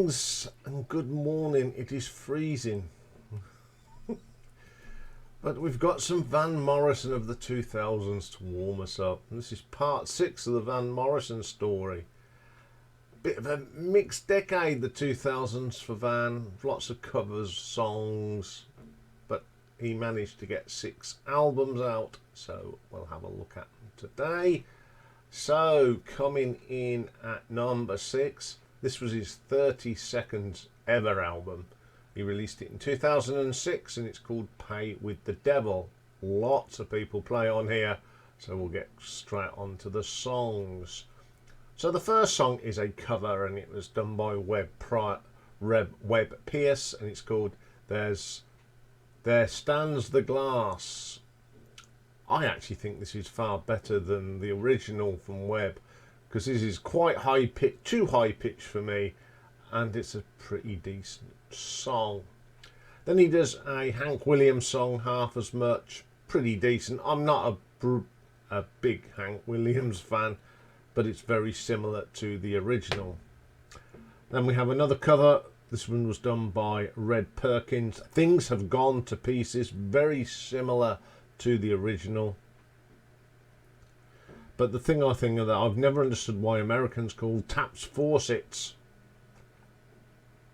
Greetings and good morning. It is freezing. But we've got some Van Morrison of the 2000s to warm us up. And this is part 6 of the Van Morrison story. Bit of a mixed decade, the 2000s for Van. Lots of covers, songs. But he managed to get 6 albums out. So we'll have a look at them today. So coming in at number 6. This was his 32nd ever album. He released it in 2006 and it's called Pay With The Devil. Lots of people play on here, so we'll get straight on to the songs. So the first song is a cover and it was done by Webb Pierce and it's called There Stands the Glass. I actually think this is far better than the original from Webb, because this is quite high pitch, too high pitch for me, and it's a pretty decent song. Then he does a Hank Williams song, Half As Much, pretty decent. I'm not a big Hank Williams fan, but it's very similar to the original. Then we have another cover. This one was done by Red Perkins. Things Have Gone to Pieces, very similar to the original. But the thing I think of that, I've never understood why Americans call taps faucets.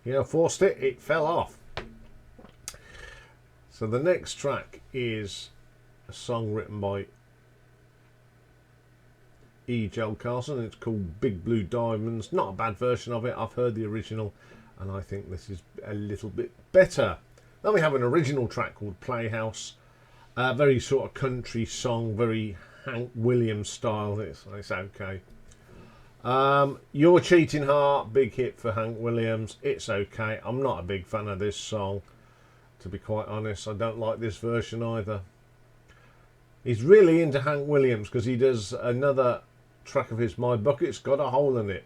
You know, forced it, it fell off. So the next track is a song written by E. Joel Carlson. It's called Big Blue Diamonds. Not a bad version of it. I've heard the original and I think this is a little bit better. Then we have an original track called Playhouse. Very sort of country song, very Hank Williams style. It's okay. Your Cheating Heart, big hit for Hank Williams. It's okay. I'm not a big fan of this song, to be quite honest. I don't like this version either. He's really into Hank Williams because he does another track of his, My Bucket's Got a Hole in It.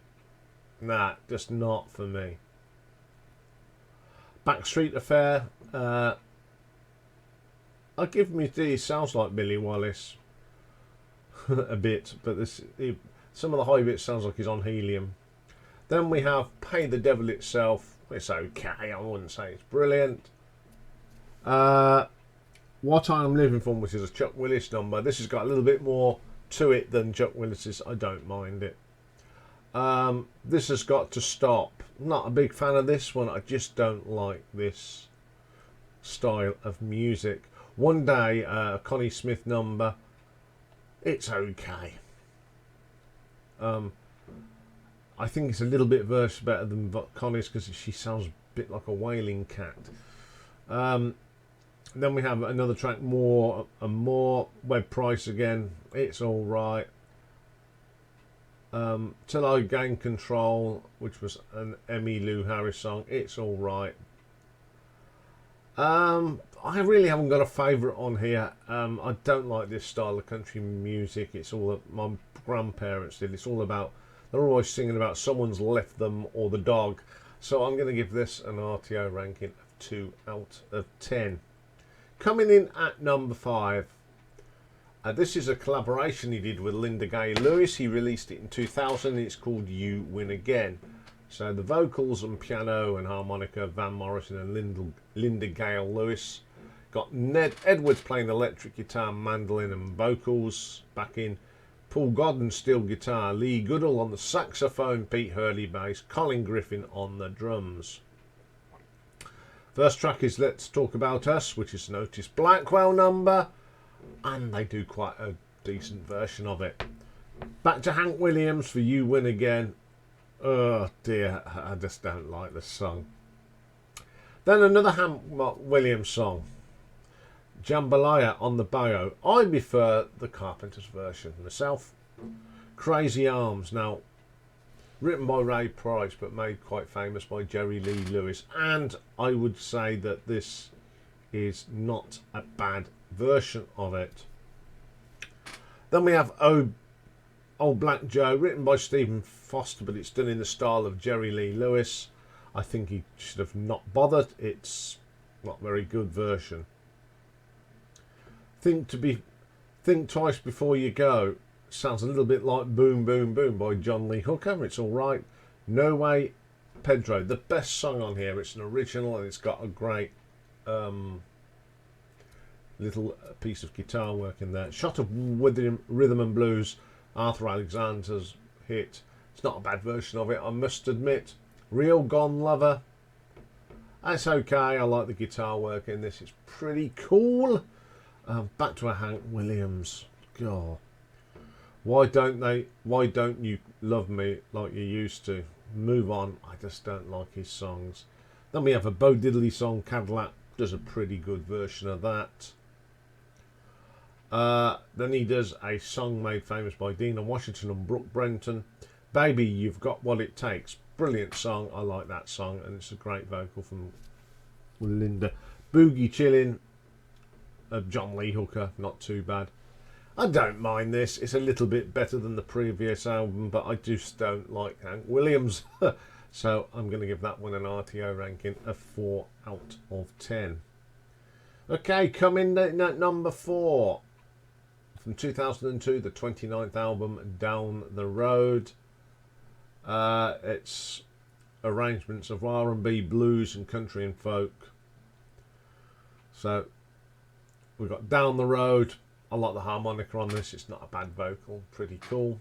Nah, just not for me. Backstreet Affair. I'll give me D. Sounds like Billy Wallace. A bit, but some of the high bits sounds like he's on helium. Then we have Pay the Devil itself. It's okay, I wouldn't say it's brilliant. What I'm Living For, which is a Chuck Willis number. This has got a little bit more to it than Chuck Willis's. I don't mind it. This has got to stop. Not a big fan of this one. I just don't like this style of music. One Day, a Connie Smith number. It's okay. I think it's a little bit better than Connie's because she sounds a bit like a wailing cat. Then we have another track, More and More. Webb Price again. It's all right. Till I Gain Control, which was an Emmylou Harris song. It's all right. I really haven't got a favourite on here. I don't like this style of country music. It's all that my grandparents did. It's all about, they're always singing about someone's left them or the dog. So I'm going to give this an RTO ranking of 2 out of 10. Coming in at number 5. This is a collaboration he did with Linda Gay Lewis. He released it in 2000. It's called You Win Again. So the vocals and piano and harmonica, Van Morrison and Linda Gale Lewis. Got Ned Edwards playing electric guitar, mandolin and vocals. Backing Paul Godden steel guitar, Lee Goodall on the saxophone, Pete Hurley bass, Colin Griffin on the drums. First track is Let's Talk About Us, which is an Otis Blackwell number. And they do quite a decent version of it. Back to Hank Williams for You Win Again. Oh dear, I just don't like this song. Then another Hank Williams song, Jambalaya on the Bayou. I prefer the Carpenters version myself. Crazy Arms, now written by Ray Price but made quite famous by Jerry Lee Lewis, and I would say that this is not a bad version of it. Then we have Old Black Joe, written by Stephen Foster, but it's done in the style of Jerry Lee Lewis. I think he should have not bothered. It's not a very good version. Think Twice Before You Go sounds a little bit like Boom Boom Boom by John Lee Hooker. It's all right. No Way Pedro, the best song on here. It's an original and it's got a great little piece of guitar work in there. Shot of Rhythm and Blues, Arthur Alexander's hit. It's not a bad version of it, I must admit. Real Gone Lover. It's okay. I like the guitar work in this. It's pretty cool. Back to a Hank Williams. God. Why don't you love me like you used to? Move on. I just don't like his songs. Then we have a Bo Diddley song, Cadillac. Does a pretty good version of that. Then he does a song made famous by Dina Washington and Brooke Brenton. Baby, You've Got What It Takes. Brilliant song. I like that song, and it's a great vocal from Linda. Boogie Chillin' of John Lee Hooker. Not too bad. I don't mind this. It's a little bit better than the previous album, but I just don't like Hank Williams. So I'm going to give that one an RTO ranking of 4 out of 10. Okay, coming in at number 4. From 2002, the 29th album, Down the Road. It's arrangements of R&B, blues and country and folk. So we've got Down the Road. I like the harmonica on this. It's not a bad vocal. Pretty cool.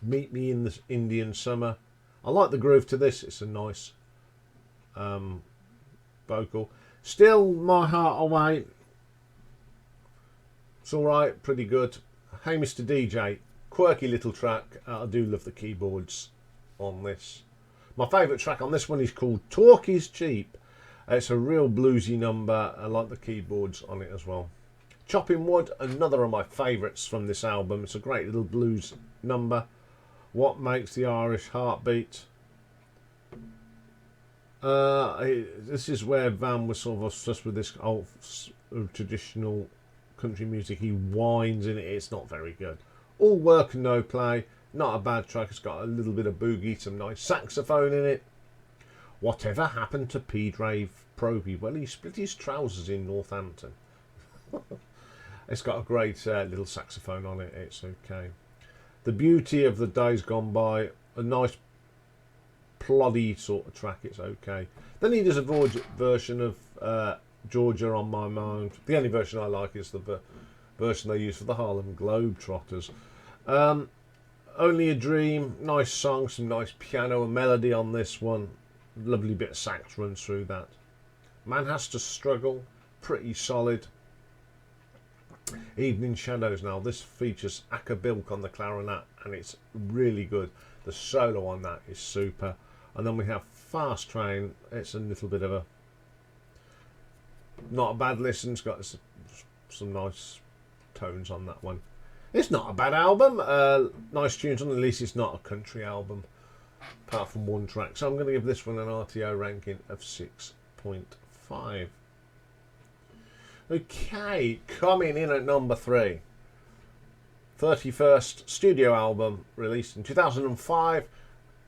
Meet Me in the Indian Summer. I like the groove to this. It's a nice vocal. Still My Heart Away. It's alright. Pretty good. Hey Mr. DJ. Quirky little track. I do love the keyboards on this. My favourite track on this one is called Talk Is Cheap. It's a real bluesy number. I like the keyboards on it as well. Chopping Wood, another of my favourites from this album. It's a great little blues number. What Makes the Irish Heart Beat. This is where Van was sort of obsessed with this old traditional country music. He whines in it. It's not very good. All Work and No Play. Not a bad track. It's got a little bit of boogie, some nice saxophone in it. Whatever Happened to P. Dave Proby? Well, he split his trousers in Northampton. It's got a great little saxophone on it. It's okay. The Beauty of the Days Gone By. A nice ploddy sort of track. It's okay. Then he does a version of Georgia on My Mind. The only version I like is the version they use for the Harlem Globetrotters. Only a Dream. Nice song. Some nice piano and melody on this one. Lovely bit of sax runs through that. Man Has to Struggle. Pretty solid. Evening Shadows now. This features Akka Bilk on the clarinet and it's really good. The solo on that is super. And then we have Fast Train. It's a little bit of a not a bad listen. It's got some nice tones on that one. It's not a bad album. Nice tunes on. At least it's not a country album apart from one track. So I'm going to give this one an RTO ranking of 6.5. Okay, coming in at number 3. 31st studio album released in 2005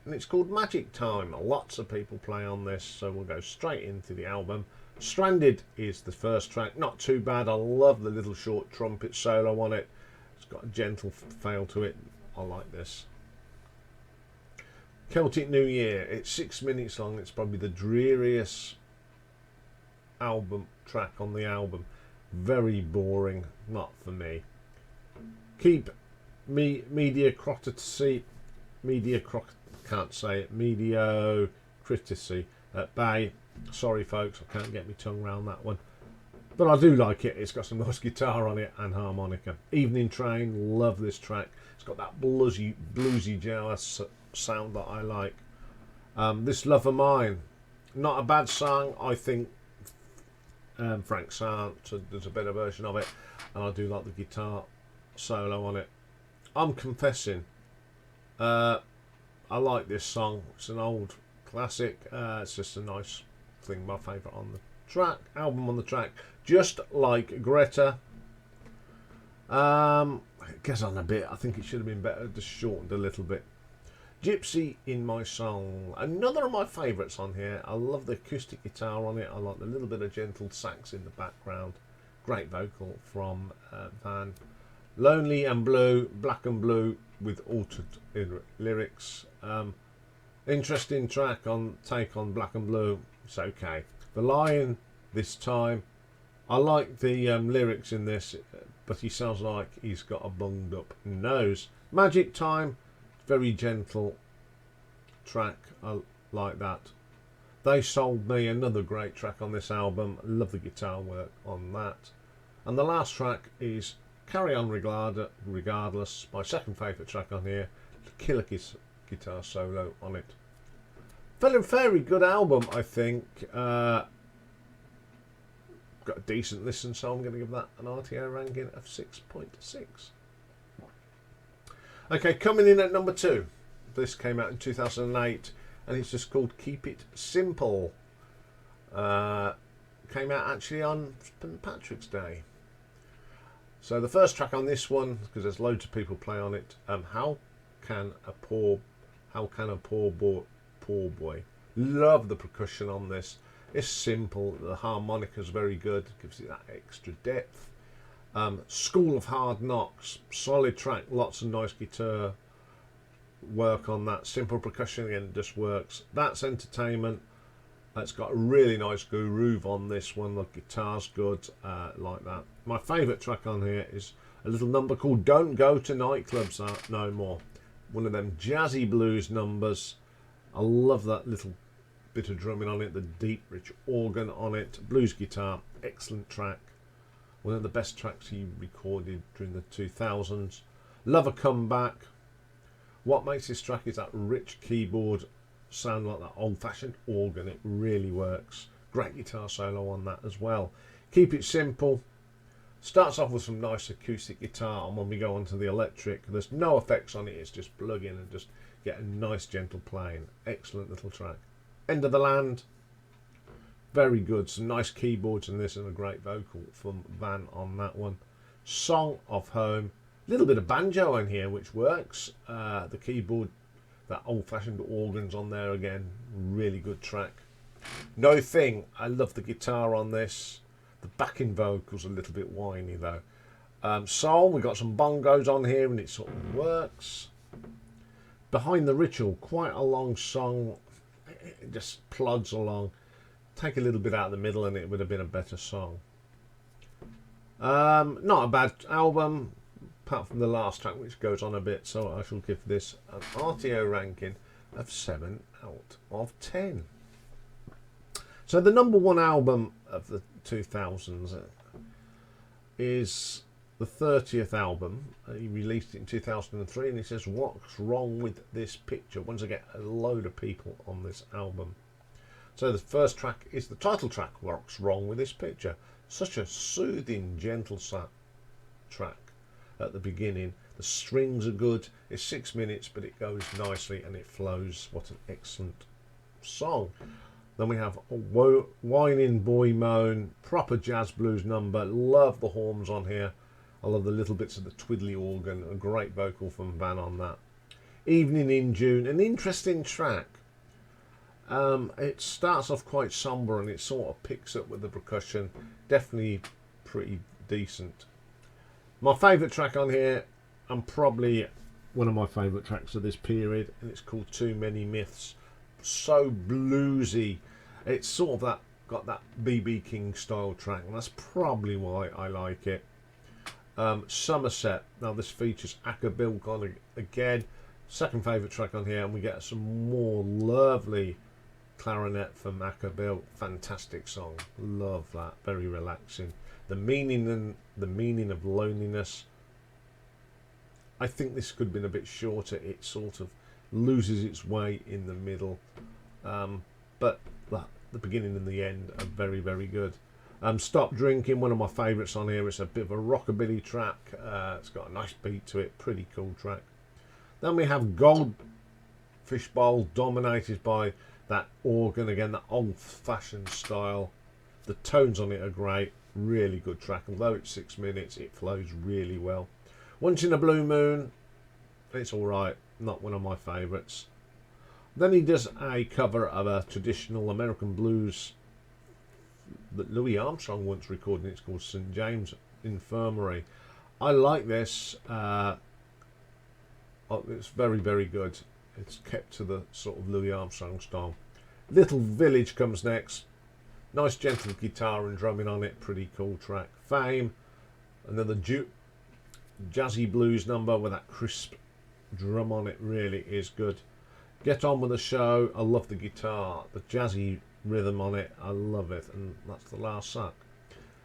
and it's called Magic Time. Lots of people play on this, so we'll go straight into the album. Stranded is the first track. Not too bad. I love the little short trumpet solo on it. It's got a gentle feel to it. I like this. Celtic New Year. It's 6 minutes long. It's probably the dreariest album track on the album. Very boring. Not for me. Keep Mediocrity at bay. Sorry folks, I can't get my tongue around that one, but I do like it. It's got some nice guitar on it and harmonica. Evening Train, love this track. It's got that bluesy jazz sound that I like. This Love of Mine, not a bad song. I think Frank Sinatra does a better version of it, and I do like the guitar solo on it. I'm Confessing. I like this song. It's an old classic. It's just a nice thing. My favourite on the track. Album on the track. Just Like Greta. It gets on a bit. I think it should have been better, just shortened a little bit. Gypsy in My Song. Another of my favourites on here. I love the acoustic guitar on it. I like the little bit of gentle sax in the background. Great vocal from Van. Lonely and Blue, Black and Blue with altered lyrics. Interesting track on Take on Black and Blue. It's okay. The Lion this time. I like the lyrics in this, but he sounds like he's got a bunged up nose. Magic Time, very gentle track. I like that. They Sold Me, another great track on this album. Love the guitar work on that. And the last track is Carry On Regardless, my second favourite track on here. Killer guitar solo on it. Very good album, I think. Got a decent listen, so I'm going to give that an RTO ranking of 6.6. Okay, coming in at number 2. This came out in 2008, and it's just called Keep It Simple. Came out actually on St. Patrick's Day. So the first track on this one, because there's loads of people play on it, How Can a Poor Boy. Love the percussion on this. It's simple. The harmonica's very good. Gives it that extra depth. School of Hard Knocks. Solid track. Lots of nice guitar work on that. Simple percussion again just works. That's Entertainment. It's got a really nice groove on this one. The guitar's good. Like that. My favourite track on here is a little number called Don't Go to Nightclubs No More. One of them jazzy blues numbers. I love that little bit of drumming on it, the deep rich organ on it, blues guitar, excellent track. One of the best tracks he recorded during the 2000s. Love a Comeback. What makes this track is that rich keyboard sound, like that old-fashioned organ. It really works. Great guitar solo on that as well. Keep It Simple. Starts off with some nice acoustic guitar, and when we go on to the electric, there's no effects on it. It's just plug in and just get a nice gentle playing. Excellent little track. End of the Land. Very good. Some nice keyboards in this and a great vocal from Van on that one. Song of Home. A little bit of banjo in here, which works. The keyboard, that old-fashioned organs on there again. Really good track. No Thing. I love the guitar on this. The backing vocals a little bit whiny though. Soul, we've got some bongos on here and it sort of works. Behind the Ritual, quite a long song. It just plods along. Take a little bit out of the middle and it would have been a better song. Not a bad album, apart from the last track which goes on a bit, so I shall give this an RTO ranking of 7 out of 10. So the number 1 album of the 2000s is the 30th album. He released it in 2003 and he says, what's wrong with this picture? Once I get a load of people on this album. So the first track is the title track, What's Wrong with This Picture? Such a soothing, gentle track at the beginning. The strings are good. It's 6 minutes, but it goes nicely and it flows. What an excellent song. Then we have a Whining Boy Moan, proper jazz blues number. Love the horns on here. I love the little bits of the twiddly organ. A great vocal from Van on that. Evening in June, an interesting track. It starts off quite sombre and it sort of picks up with the percussion. Definitely pretty decent. My favourite track on here, and probably one of my favourite tracks of this period, and it's called Too Many Myths. So bluesy. It's sort of that got that B.B. King style track, and that's probably why I like it. Somerset. Now this features Acker Bilk on again. Second favourite track on here, and we get some more lovely clarinet from Acker Bilk. Fantastic song. Love that. Very relaxing. The meaning of loneliness. I think this could have been a bit shorter. It sort of loses its way in the middle, but the beginning and the end are very, very good. Stop Drinking, one of my favourites on here. It's a bit of a rockabilly track. It's got a nice beat to it. Pretty cool track. Then we have Goldfish Bowl, dominated by that organ again, that old-fashioned style. The tones on it are great. Really good track. Although it's 6 minutes, it flows really well. Once in a Blue Moon, it's alright. Not one of my favourites. Then he does a cover of a traditional American blues that Louis Armstrong once recorded. It's called St. James Infirmary. I like this. It's very, very good. It's kept to the sort of Louis Armstrong style. Little Village comes next. Nice gentle guitar and drumming on it. Pretty cool track. Fame, another jazzy blues number with that crisp drum on it. Really is good. Get On With The Show. I love the guitar, the jazzy rhythm on it. I love it. And that's The Last Suck.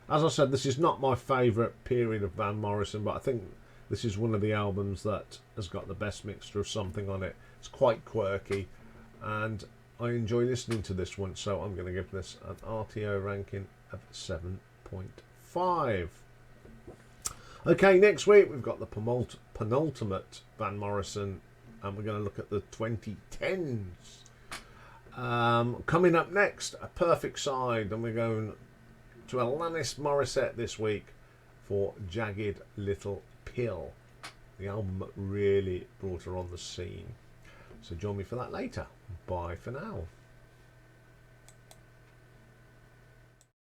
As I said, this is not my favourite period of Van Morrison, but I think this is one of the albums that has got the best mixture of something on it. It's quite quirky, and I enjoy listening to this one, so I'm going to give this an RTO ranking of 7.5. Okay, next week we've got the penultimate Van Morrison, and we're going to look at the 2010s. Coming up next, A Perfect Side, and we're going to Alanis Morissette this week for Jagged Little Pill, the album that really brought her on the scene. So join me for that later. Bye for now.